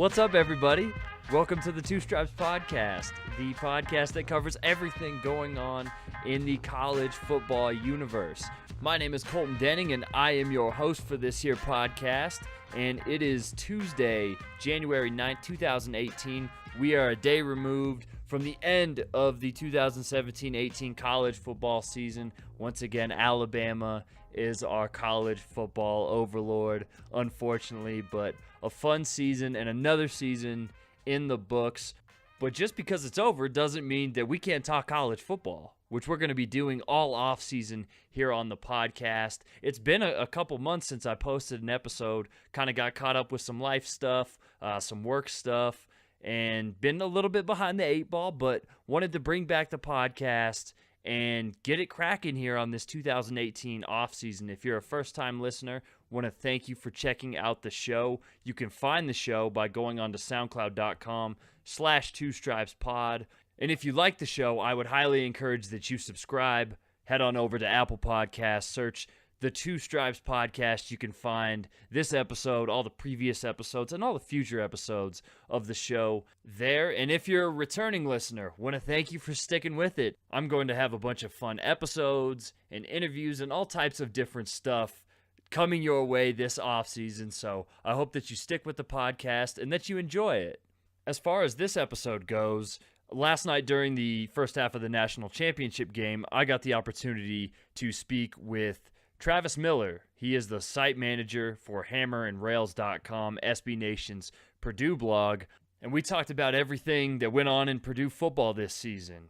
What's up, everybody? Welcome to the Two Stripes Podcast, the podcast that covers everything going on in the college football universe. My name is Colton Denning, and I am your host for this here podcast, and it is Tuesday, January 9th, 2018. We are a day removed from the end of the 2017-18 college football season. Once again, Alabama is our college football overlord, unfortunately, but a fun season and another season in the books. But just because it's over doesn't mean that we can't talk college football, which we're going to be doing all offseason here on the podcast. It's been a couple months since I posted an episode, kind of got caught up with some life stuff, some work stuff, and been a little bit behind the eight ball, but wanted to bring back the podcast and get it cracking here on this 2018 offseason. If you're a first-time listener, want to thank you for checking out the show. You can find the show by going on to soundcloud.com/twostripespod. And if you like the show, I would highly encourage that you subscribe. Head on over to Apple Podcasts, search the Two Stripes Podcast. You can find this episode, all the previous episodes, and all the future episodes of the show there. And if you're a returning listener, want to thank you for sticking with it. I'm going to have a bunch of fun episodes and interviews and all types of different stuff coming your way this offseason. So I hope that you stick with the podcast and that you enjoy it. As far as this episode goes, last night during the first half of the national championship game, I got the opportunity to speak with Travis Miller. He is the site manager for hammerandrails.com, SB Nation's Purdue blog, and we talked about everything that went on in Purdue football this season.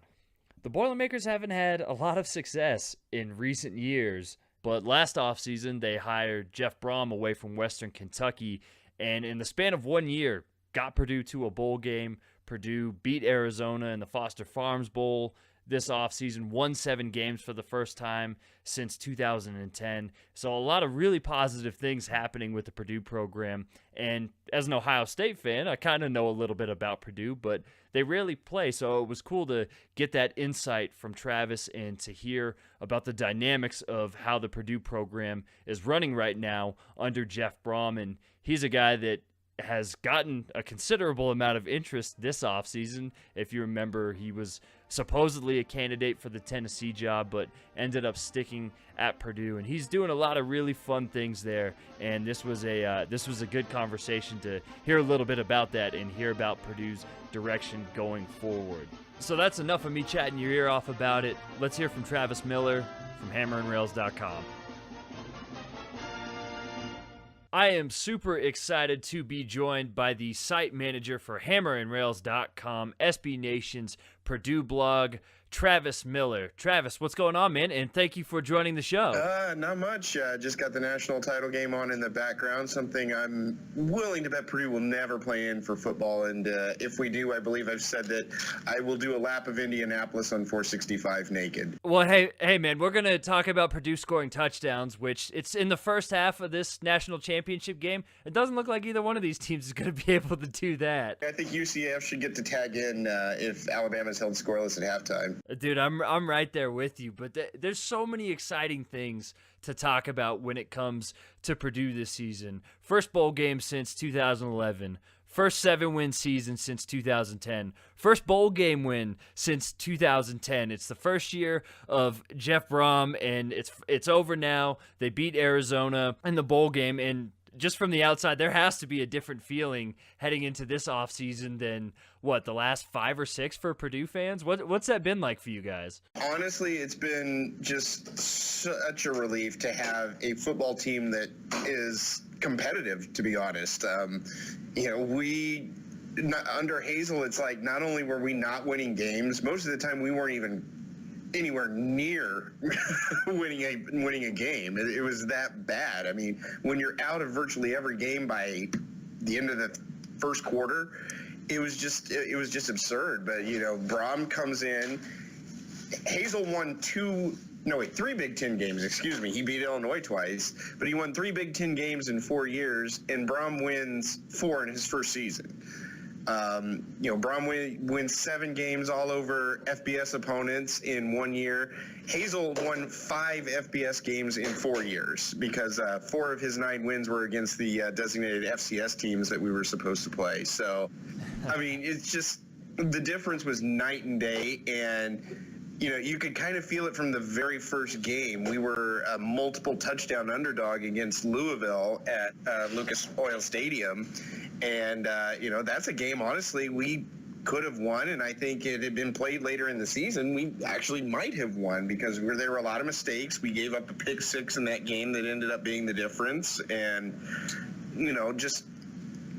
The Boilermakers haven't had a lot of success in recent years, but last offseason they hired Jeff Brohm away from Western Kentucky, and in the span of 1 year, got Purdue to a bowl game. Purdue beat Arizona in the Foster Farms Bowl this offseason, won 7 games for the first time since 2010. So a lot of really positive things happening with the Purdue program. And as an Ohio State fan, I kind of know a little bit about Purdue, but they rarely play. So it was cool to get that insight from Travis and to hear about the dynamics of how the Purdue program is running right now under Jeff Brohm. And he's a guy that has gotten a considerable amount of interest this offseason. If you remember, he was supposedly a candidate for the Tennessee job, but ended up sticking at Purdue, and he's doing a lot of really fun things there. And this was a good conversation to hear a little bit about that and hear about Purdue's direction going forward. So that's enough of me chatting your ear off about it. Let's hear from Travis Miller from hammerandrails.com. I am super excited to be joined by the site manager for hammerandrails.com, SB Nation's Purdue blog, Travis Miller. Travis, what's going on, man? And thank you for joining the show. Not much. Just got the national title game on in the background, something I'm willing to bet Purdue will never play in for football. And if we do, I believe I've said that I will do a lap of Indianapolis on 465 naked. Well, hey, man, we're going to talk about Purdue scoring touchdowns, which it's in the first half of this national championship game. It doesn't look like either one of these teams is going to be able to do that. I think UCF should get to tag in if Alabama's held scoreless at halftime. Dude, I'm right there with you, but there's so many exciting things to talk about when it comes to Purdue this season. First bowl game since 2011. First 7-win season since 2010. First bowl game win since 2010. It's the first year of Jeff Brohm, and it's over now. They beat Arizona in the bowl game, and just from the outside, there has to be a different feeling heading into this offseason than, the last 5 or 6 for Purdue fans? What's that been like for you guys? Honestly, it's been just such a relief to have a football team that is competitive, to be honest. Under Hazel, it's like not only were we not winning games, most of the time we weren't even anywhere near winning a game. It was that bad. I mean, when you're out of virtually every game by the end of the first quarter, it was just absurd. But Brohm comes in. Hazel won 3 Big Ten games. Excuse me. He beat Illinois twice, but he won 3 Big Ten games in 4 years, and Brohm wins 4 in his first season. Brohm wins 7 games all over FBS opponents in 1 year. Hazel won 5 FBS games in 4 years because 4 of his 9 wins were against the designated FCS teams that we were supposed to play. So, I mean, it's just the difference was night and day, and you could kind of feel it from the very first game. We were a multiple touchdown underdog against Louisville at Lucas Oil Stadium. And, that's a game, honestly, we could have won. And I think it had been played later in the season. We actually might have won because there were a lot of mistakes. We gave up a pick 6 in that game that ended up being the difference. And, just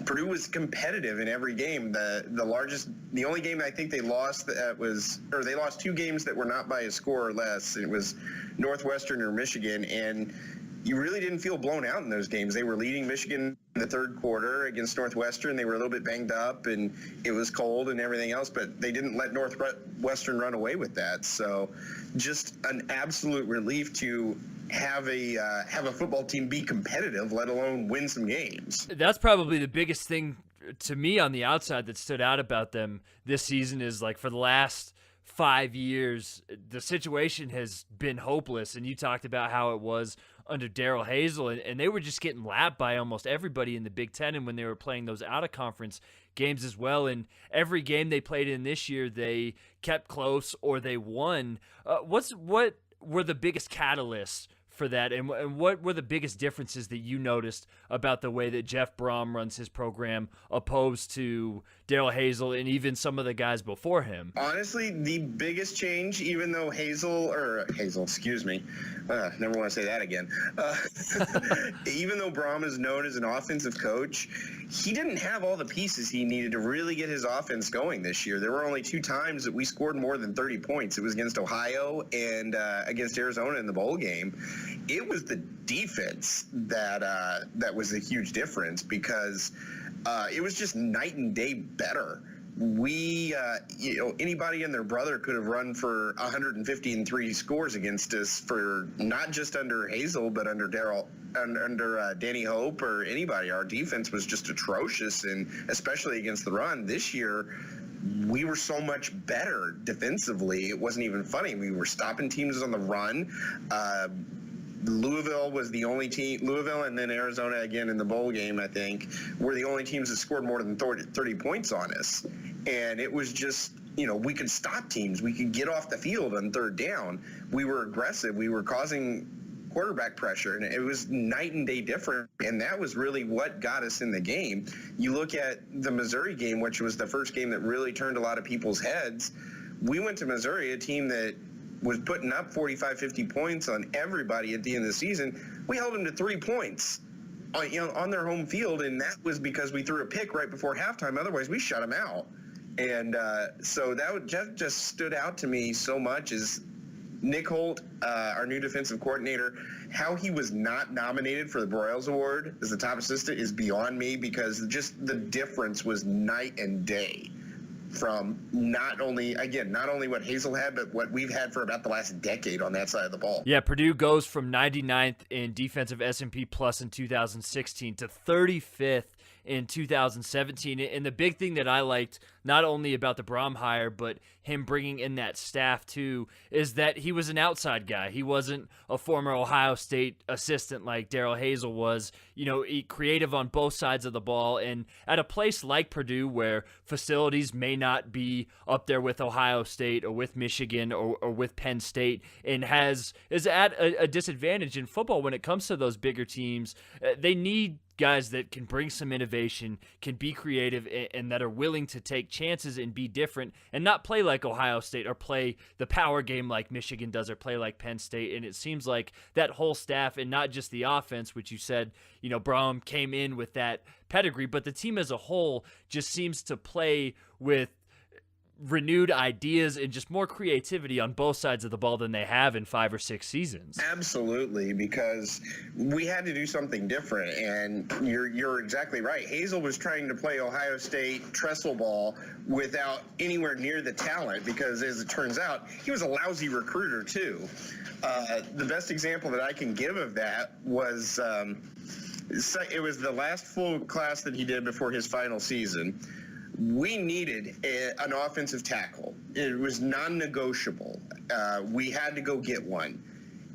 Purdue was competitive in every game. The only game I think they lost they lost 2 games that were not by a score or less. It was Northwestern or Michigan, and you really didn't feel blown out in those games. They were leading Michigan in the third quarter against Northwestern. They were a little bit banged up, and it was cold and everything else, but they didn't let Northwestern run away with that. So just an absolute relief to have a football team be competitive, let alone win some games. That's probably the biggest thing to me on the outside that stood out about them this season is, like, for the last 5 years, the situation has been hopeless. And you talked about how it was under Darrell Hazel, and they were just getting lapped by almost everybody in the Big Ten, and when they were playing those out-of-conference games as well. And every game they played in this year, they kept close or they won. What were the biggest catalysts for that, and what were the biggest differences that you noticed about the way that Jeff Brohm runs his program opposed to Darrell Hazel and even some of the guys before him? Honestly, the biggest change, even though Hazel, excuse me, never want to say that again. Even though Brohm is known as an offensive coach, he didn't have all the pieces he needed to really get his offense going this year. There were only 2 times that we scored more than 30 points. It was against Ohio and against Arizona in the bowl game. It was the defense that was a huge difference because it was just night and day better. We, anybody and their brother could have run for 153 scores against us for not just under Hazel, but under Danny Hope or anybody. Our defense was just atrocious, and especially against the run. This year, we were so much better defensively. It wasn't even funny. We were stopping teams on the run. Louisville was the only team, Louisville and then Arizona again in the bowl game, I think, were the only teams that scored more than 30 points on us. And it was just, we could stop teams. We could get off the field on third down. We were aggressive. We were causing quarterback pressure, and it was night and day different. And that was really what got us in the game. You look at the Missouri game, which was the first game that really turned a lot of people's heads. We went to Missouri, a team that was putting up 45, 50 points on everybody at the end of the season. We held them to 3 points on their home field, and that was because we threw a pick right before halftime. Otherwise, we shut them out. And so that just stood out to me so much is Nick Holt, our new defensive coordinator, how he was not nominated for the Broyles Award as the top assistant is beyond me, because just the difference was night and day from not only what Hazel had, but what we've had for about the last decade on that side of the ball. Yeah, Purdue goes from 99th in defensive S&P Plus in 2016 to 35th in 2017. And the big thing that I liked, not only about the Brohm hire, but him bringing in that staff too, is that he was an outside guy. He wasn't a former Ohio State assistant like Darrell Hazel was, creative on both sides of the ball. And at a place like Purdue, where facilities may not be up there with Ohio State or with Michigan or with Penn State, and is at a disadvantage in football when it comes to those bigger teams, they need guys that can bring some innovation, can be creative, and that are willing to take chances and be different and not play like Ohio State or play the power game like Michigan does or play like Penn State. And it seems like that whole staff, and not just the offense, which you said, Brohm came in with that pedigree, but the team as a whole just seems to play with renewed ideas and just more creativity on both sides of the ball than they have in 5 or 6 seasons. Absolutely, because we had to do something different, and you're exactly right. Hazel was trying to play Ohio State trestle ball without anywhere near the talent, because as it turns out, he was a lousy recruiter too. The best example that I can give of that was it was the last full class that he did before his final season. we needed an offensive tackle. It was non-negotiable. We had to go get one.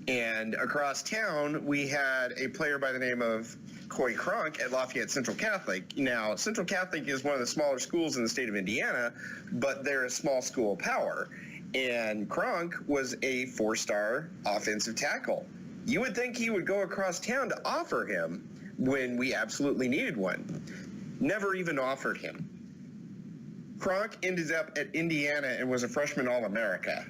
And across town, we had a player by the name of Coy Cronk at Lafayette Central Catholic. Now, Central Catholic is one of the smaller schools in the state of Indiana, but they're a small school power. And Cronk was a 4-star offensive tackle. You would think he would go across town to offer him when we absolutely needed one. Never even offered him. Cronk ended up at Indiana and was a freshman All-America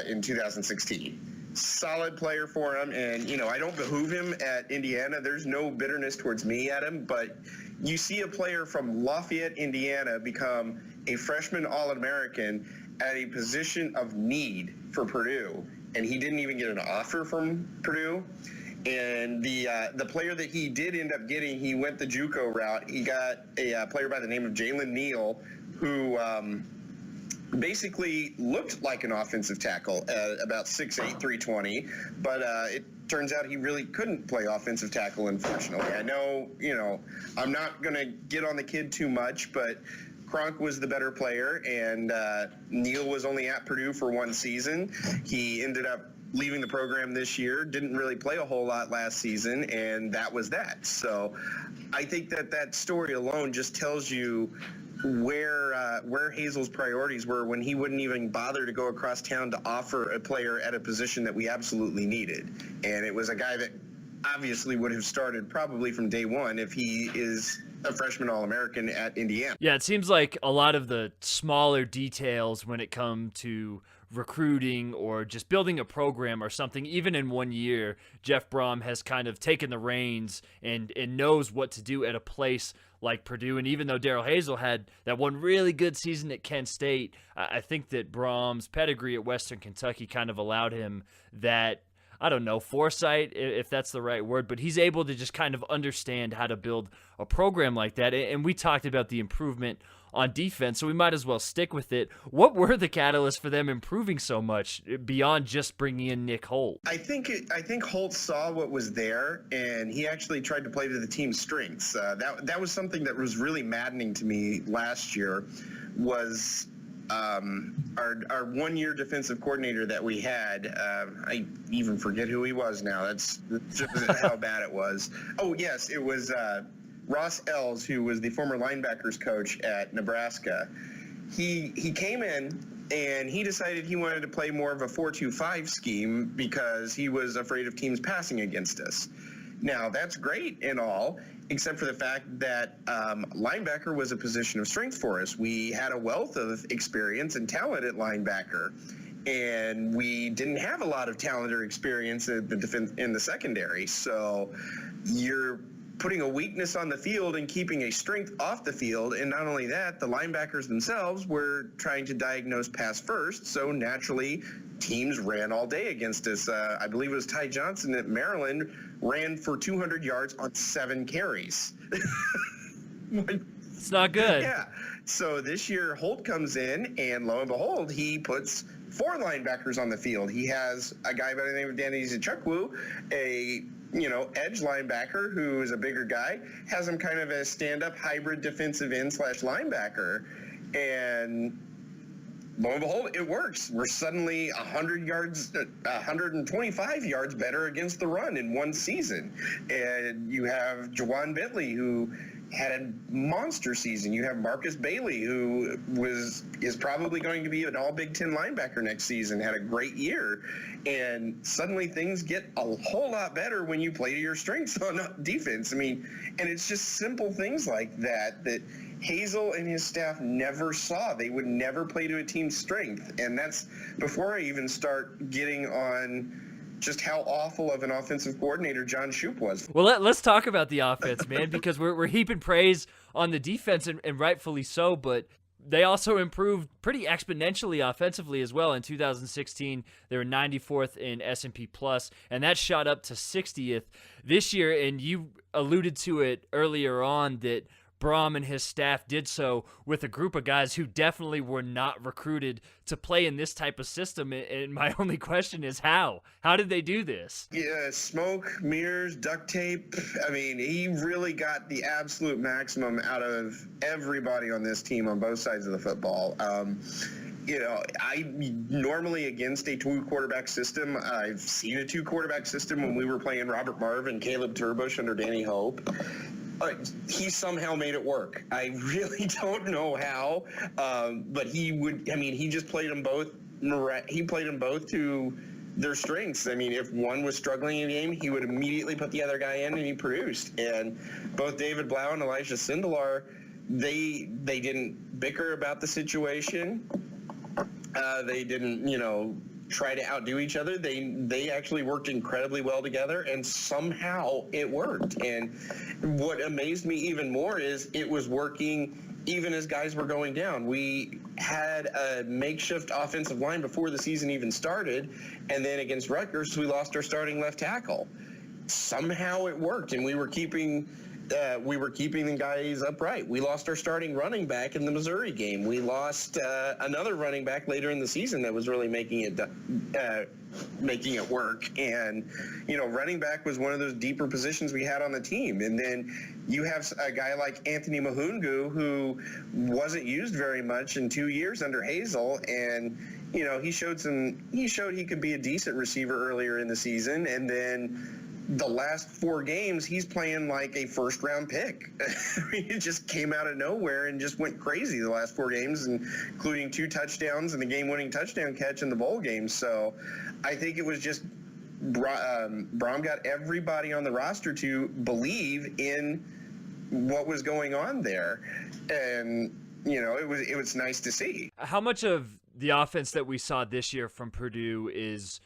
in 2016. Solid player for him, and I don't behoove him at Indiana. There's no bitterness towards me at him, but you see a player from Lafayette, Indiana become a freshman All-American at a position of need for Purdue, and he didn't even get an offer from Purdue. And the player that he did end up getting, he went the JUCO route. He got a player by the name of Jalen Neal, who basically looked like an offensive tackle at about 6'8", 320, but it turns out he really couldn't play offensive tackle, unfortunately. I know, I'm not going to get on the kid too much, but Cronk was the better player, and Neal was only at Purdue for one season. He ended up leaving the program this year, didn't really play a whole lot last season, and that was that. So I think that story alone just tells you where Hazel's priorities were when he wouldn't even bother to go across town to offer a player at a position that we absolutely needed. And it was a guy that obviously would have started probably from day one if he is a freshman All-American at Indiana. Yeah, it seems like a lot of the smaller details when it comes to recruiting or just building a program or something, even in 1 year, Jeff Brohm has kind of taken the reins and knows what to do at a place like Purdue. And even though Darrell Hazel had that one really good season at Kent State, I think that Brohm's pedigree at Western Kentucky kind of allowed him that, I don't know, foresight, if that's the right word, but he's able to just kind of understand how to build a program like that. And we talked about the improvement on defense, so we might as well stick with it. What were the catalysts for them improving so much beyond just bringing in Nick Holt? I think Holt saw what was there, and he actually tried to play to the team's strengths. That was something that was really maddening to me last year. Was our 1 year defensive coordinator that we had, I even forget who he was now. That's just how bad it was. Oh, yes, it was Ross Ells, who was the former linebackers coach at Nebraska. He came in and he decided he wanted to play more of a 4-2-5 scheme because he was afraid of teams passing against us. Now, that's great and all, except for the fact that linebacker was a position of strength for us. We had a wealth of experience and talent at linebacker, and we didn't have a lot of talent or experience in the secondary. So you're putting a weakness on the field and keeping a strength off the field. And not only that, the linebackers themselves were trying to diagnose pass first. So naturally, teams ran all day against us. I believe it was Ty Johnson at Maryland ran for 200 yards on 7 carries. It's not good. Yeah. So this year, Holt comes in, and lo and behold, he puts 4 linebackers on the field. He has a guy by the name of Danny Zichukwu, a edge linebacker who is a bigger guy, has him kind of a stand-up hybrid defensive end / linebacker, and lo and behold, it works. We're suddenly 125 yards better against the run in one season. And you have Jawan Bentley, who had a monster season. You have Marcus Bailey, who is probably going to be an all Big Ten linebacker next season, had a great year. And suddenly things get a whole lot better when you play to your strengths on defense. I mean, and it's just simple things like that Hazel and his staff never saw. They would never play to a team's strength. And that's before I even start getting on just how awful of an offensive coordinator John Shoup was. Well, let's talk about the offense, man, because we're heaping praise on the defense, and rightfully so, but they also improved pretty exponentially offensively as well. In 2016, they were 94th in S&P Plus, and that shot up to 60th this year. And you alluded to it earlier on that Brohm and his staff did so with a group of guys who definitely were not recruited to play in this type of system. And my only question is how? How did they do this? Yeah, smoke, mirrors, duct tape. I mean, he really got the absolute maximum out of everybody on this team on both sides of the football. I'm normally against a two-quarterback system. I've seen a two-quarterback system when we were playing Robert Marv and Caleb Turbush under Danny Hope. He somehow made it work. I really don't know how, but he just played them both. He played them both to their strengths. I mean, if one was struggling in a game, he would immediately put the other guy in, and he produced. And both David Blau and Elijah Sindelar, they didn't bicker about the situation. They didn't, try to outdo each other. They actually worked incredibly well together, and somehow it worked. And what amazed me even more is it was working even as guys were going down. We had a makeshift offensive line before the season even started, and then against Rutgers, we lost our starting left tackle. Somehow it worked, and we were keeping the guys upright. We lost our starting running back in the Missouri game. We lost another running back later in the season that was really making it work. And, running back was one of those deeper positions we had on the team. And then you have a guy like Anthony Mahungu, who wasn't used very much in 2 years under Hazel. And, he showed he could be a decent receiver earlier in the season. And then the last 4 games, he's playing like a first-round pick. It just came out of nowhere and just went crazy the last 4 games, including 2 touchdowns and the game-winning touchdown catch in the bowl game. So I think it was just Brohm got everybody on the roster to believe in what was going on there. And, it was nice to see. How much of the offense that we saw this year from Purdue is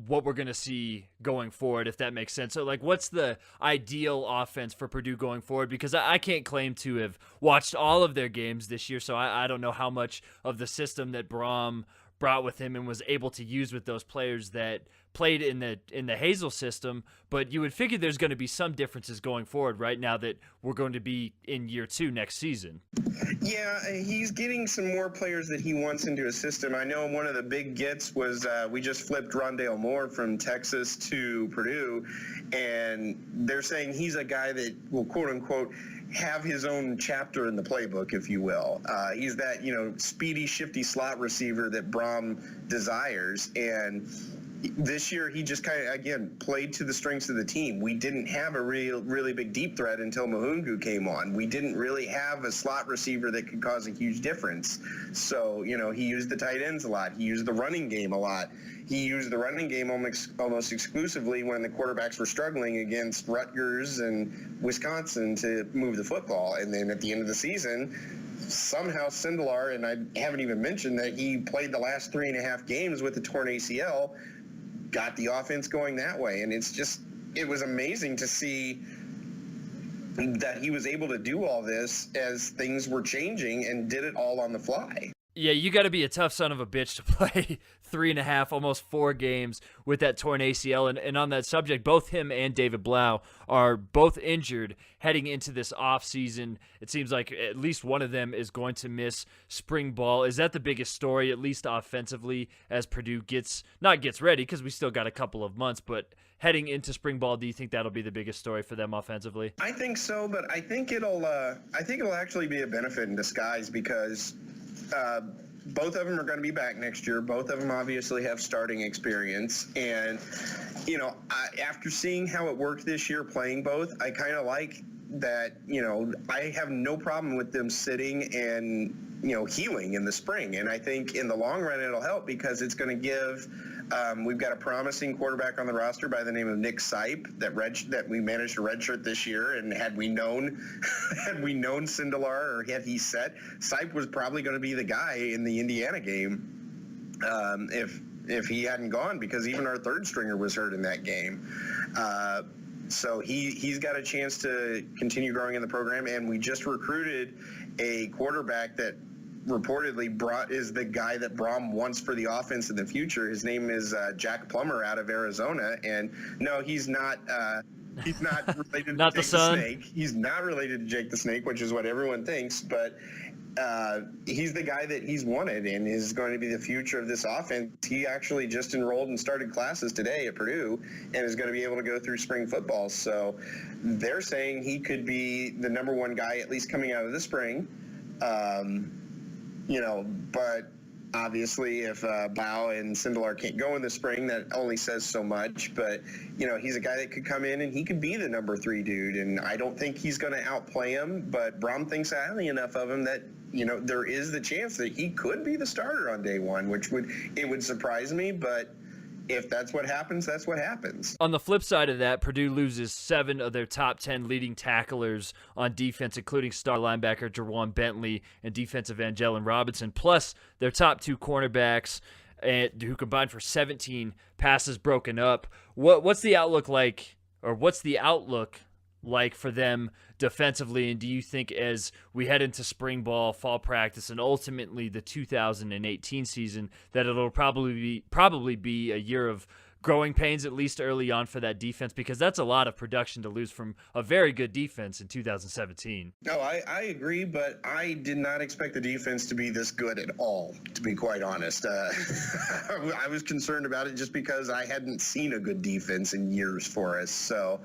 what we're going to see going forward, if that makes sense? So, what's the ideal offense for Purdue going forward? Because I can't claim to have watched all of their games this year, so I don't know how much of the system that Brohm brought with him and was able to use with those players that played in the Hazel system. But you would figure there's going to be some differences going forward right now that we're going to be in year 2 next season. Yeah, he's getting some more players that he wants into his system. I know one of the big gets was we just flipped Rondale Moore from Texas to Purdue, and they're saying he's a guy that will, quote-unquote, have his own chapter in the playbook, if you will. He's that, speedy, shifty slot receiver that Brohm desires, and this year he just kind of, again, played to the strengths of the team. We didn't have a really big deep threat until Mahungu came on. We didn't really have a slot receiver that could cause a huge difference. So, he used the tight ends a lot. He used the running game a lot. He used the running game almost exclusively when the quarterbacks were struggling against Rutgers and Wisconsin to move the football. And then at the end of the season, somehow Sindelar, and I haven't even mentioned that he played the last 3.5 games with the torn ACL, got the offense going that way. And it was amazing to see that he was able to do all this as things were changing and did it all on the fly. Yeah, you got to be a tough son of a bitch to play 3.5, almost 4 games with that torn ACL. And on that subject, both him and David Blau are both injured heading into this offseason. It seems like at least one of them is going to miss spring ball. Is that the biggest story, at least offensively, as Purdue gets ready, because we still got a couple of months, but heading into spring ball, do you think that'll be the biggest story for them offensively? I think so, but I think it'll actually be a benefit in disguise, because both of them are going to be back next year. Both of them obviously have starting experience. And, after seeing how it worked this year playing both, I kind of like that, I have no problem with them sitting and, healing in the spring. And I think in the long run it'll help, because it's going to give we've got a promising quarterback on the roster by the name of Nick Sipe that we managed to redshirt this year. And had we known Sindelar, or had he set, Sipe was probably going to be the guy in the Indiana game if he hadn't gone, because even our third stringer was hurt in that game. So he's got a chance to continue growing in the program. And we just recruited a quarterback that reportedly is the guy that Brohm wants for the offense in the future. His name is Jack Plummer out of Arizona. And no, he's not He's not related to Not the Jake the son? Snake. He's not related to Jake the Snake, which is what everyone thinks, but he's the guy that he's wanted and is going to be the future of this offense. He actually just enrolled and started classes today at Purdue and is going to be able to go through spring football. So they're saying he could be the number one guy, at least coming out of the spring. But obviously if Bow and Sindelar can't go in the spring, that only says so much. But, he's a guy that could come in and he could be the number 3 dude. And I don't think he's going to outplay him, but Brohm thinks highly enough of him that, there is the chance that he could be the starter on day one, which would surprise me. But if that's what happens, that's what happens. On the flip side of that, Purdue loses 7 of their top 10 leading tacklers on defense, including star linebacker Jerwan Bentley and defensive end Jalen Robinson, plus their top 2 cornerbacks, who combined for 17 passes broken up. What's the outlook like, or what's the outlook like for them defensively? And do you think as we head into spring ball, fall practice, and ultimately the 2018 season, that it'll probably be a year of growing pains, at least early on, for that defense? Because that's a lot of production to lose from a very good defense in 2017. No, I agree, but I did not expect the defense to be this good at all, to be quite honest. I was concerned about it just because I hadn't seen a good defense in years for us. So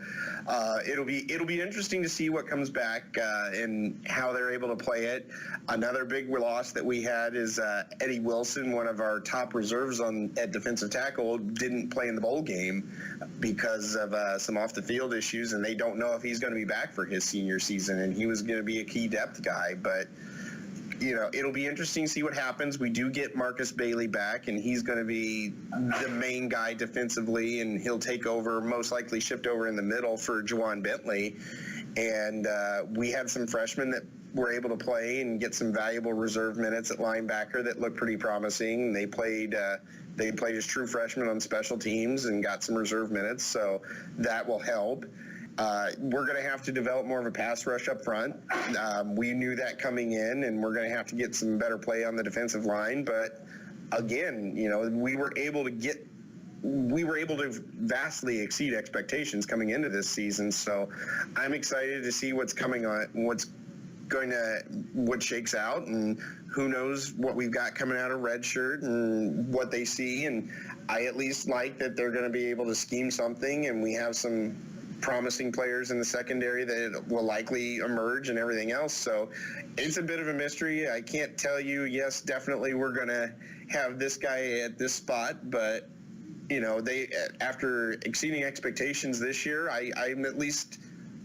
it'll be interesting to see what comes back and how they're able to play it. Another big loss that we had is Eddie Wilson, one of our top reserves at defensive tackle, didn't play in the bowl game because of some off-the-field issues, and they don't know if he's going to be back for his senior season, and he was going to be a key depth guy. But, it'll be interesting to see what happens. We do get Marcus Bailey back, and he's going to be the main guy defensively, and he'll take over, most likely shift over in the middle for Jerwan Bentley. And we had some freshmen that were able to play and get some valuable reserve minutes at linebacker that looked pretty promising. They played as true freshmen on special teams and got some reserve minutes, so that will help. We're going to have to develop more of a pass rush up front. We knew that coming in, and we're going to have to get some better play on the defensive line. But again, we were able to vastly exceed expectations coming into this season. So I'm excited to see what shakes out, and who knows what we've got coming out of redshirt and what they see. And I at least like that they're going to be able to scheme something, and we have some promising players in the secondary that will likely emerge and everything else. So it's a bit of a mystery. I can't tell you, yes, definitely we're going to have this guy at this spot, but they, after exceeding expectations this year, I'm at least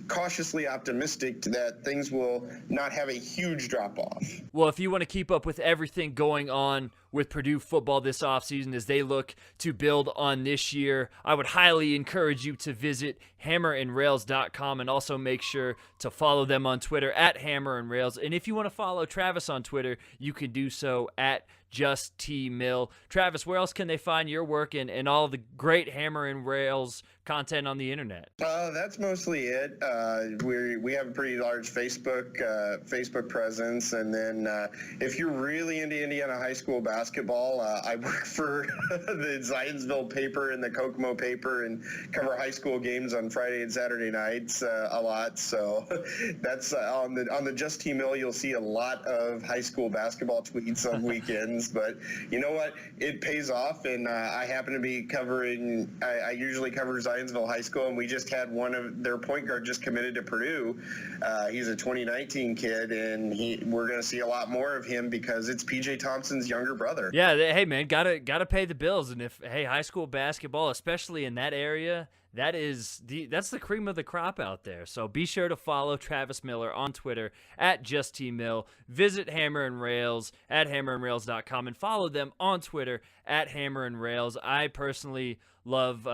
cautiously optimistic that things will not have a huge drop-off. Well, if you want to keep up with everything going on with Purdue football this offseason as they look to build on this year, I would highly encourage you to visit hammerandrails.com, and also make sure to follow them on Twitter at hammerandrails. And if you want to follow Travis on Twitter, you can do so at justtmill. Travis, where else can they find your work and all the great Hammer and Rails content on the internet? That's mostly it. We have a pretty large Facebook presence, and then if you're really into Indiana high school basketball, I work for the Zionsville paper and the Kokomo paper, and cover high school games on Friday and Saturday nights a lot. So that's on the Just T Mill. You'll see a lot of high school basketball tweets on weekends. But you know what? It pays off, and I happen to be covering. I usually cover Zionsville High School, and we just had one of their point guard just committed to Purdue. He's a 2019 kid, and we're going to see a lot more of him because it's PJ Thompson's younger brother. Yeah, hey man, gotta pay the bills, and if high school basketball, especially in that area, that's the cream of the crop out there. So be sure to follow Travis Miller on Twitter at justtmill. Visit Hammer and Rails at hammerandrails.com and follow them on Twitter at Hammer and Rails. I personally love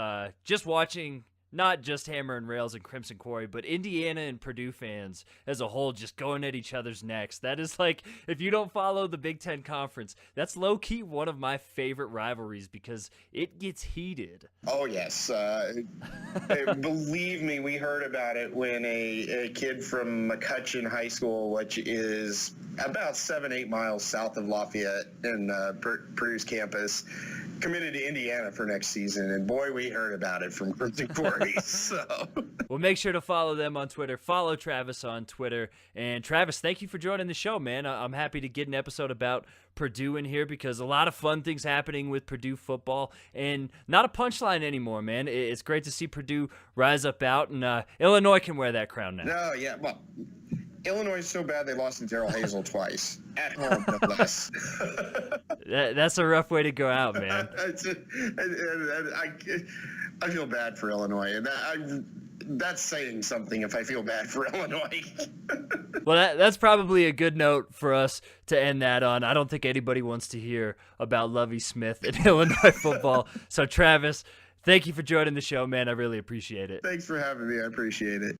just watching not just Hammer and Rails and Crimson Quarry, but Indiana and Purdue fans as a whole just going at each other's necks. That is like, if you don't follow the Big Ten Conference, that's low-key one of my favorite rivalries because it gets heated. Oh, yes. Believe me, we heard about it when a kid from McCutcheon High School, which is about 7-8 miles south of Lafayette in Purdue's campus, committed to Indiana for next season, and boy, we heard about it from Chris and Corey. So, well, make sure to follow them on Twitter. Follow Travis on Twitter. And Travis, thank you for joining the show, man. I'm happy to get an episode about Purdue in here because a lot of fun things happening with Purdue football, and not a punchline anymore, man. It's great to see Purdue rise up out, and Illinois can wear that crown now. No, yeah, well, Illinois is so bad they lost to Darrell Hazel twice at home, no less. That's a rough way to go out, man. I feel bad for Illinois, and that's saying something if I feel bad for Illinois. Well, that's probably a good note for us to end that on. I don't think anybody wants to hear about Lovie Smith and Illinois football. So, Travis, thank you for joining the show, man. I really appreciate it. Thanks for having me. I appreciate it.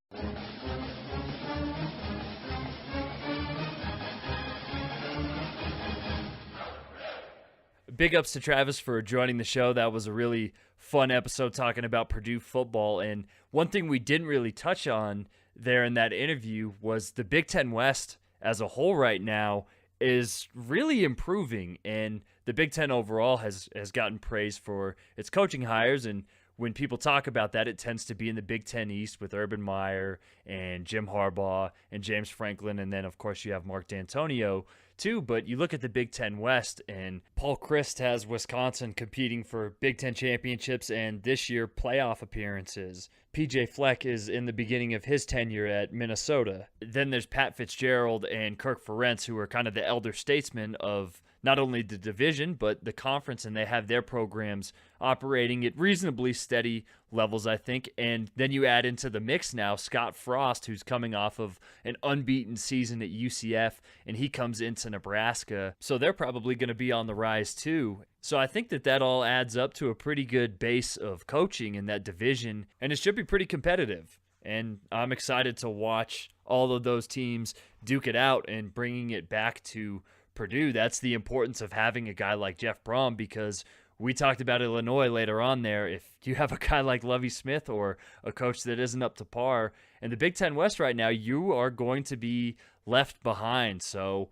Big ups to Travis for joining the show. That was a really fun episode talking about Purdue football. And one thing we didn't really touch on there in that interview was the Big Ten West as a whole right now is really improving. And the Big Ten overall has gotten praise for its coaching hires. And when people talk about that, it tends to be in the Big Ten East with Urban Meyer and Jim Harbaugh and James Franklin. And then, of course, you have Mark D'Antonio too. But you look at the Big Ten West, and Paul Chryst has Wisconsin competing for Big Ten championships and this year playoff appearances. PJ Fleck is in the beginning of his tenure at Minnesota. Then there's Pat Fitzgerald and Kirk Ferentz, who are kind of the elder statesmen of not only the division, but the conference, and they have their programs operating at reasonably steady levels, I think. And then you add into the mix now Scott Frost, who's coming off of an unbeaten season at UCF, and he comes into Nebraska. So they're probably going to be on the rise too. So I think that all adds up to a pretty good base of coaching in that division, and it should be pretty competitive. And I'm excited to watch all of those teams duke it out and bringing it back to Purdue. That's the importance of having a guy like Jeff Brohm, because we talked about Illinois later on there. If you have a guy like Lovie Smith or a coach that isn't up to par in the Big Ten West right now, you are going to be left behind. So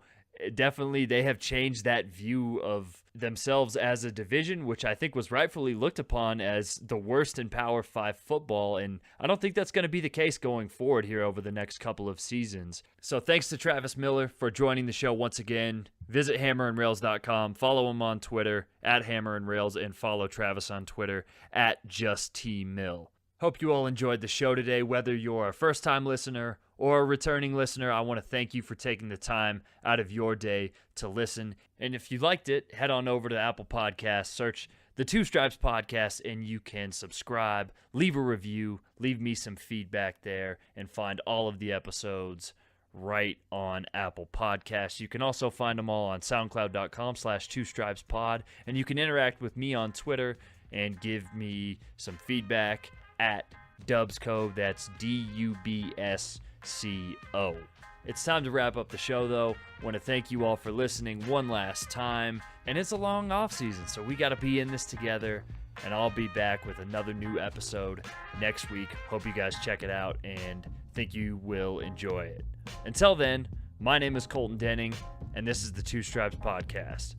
definitely they have changed that view of themselves as a division, which I think was rightfully looked upon as the worst in Power 5 football, and I don't think that's going to be the case going forward here over the next couple of seasons. So thanks to Travis Miller for joining the show once again. Visit hammerandrails.com, follow him on Twitter at hammerandrails, and follow Travis on Twitter at justtmill. Hope you all enjoyed the show today. Whether you're a first-time listener or a returning listener, I want to thank you for taking the time out of your day to listen. And if you liked it, head on over to Apple Podcasts, search the Two Stripes Podcast, and you can subscribe, leave a review, leave me some feedback there, and find all of the episodes right on Apple Podcasts. You can also find them all on soundcloud.com/twostripespod, and you can interact with me on Twitter and give me some feedback at Dubsco. That's DUBSCO. It's time to wrap up the show, though. I want to thank you all for listening one last time. And it's a long offseason, so we got to be in this together. And I'll be back with another new episode next week. Hope you guys check it out and think you will enjoy it. Until then, my name is Colton Denning, and this is the Two Stripes Podcast.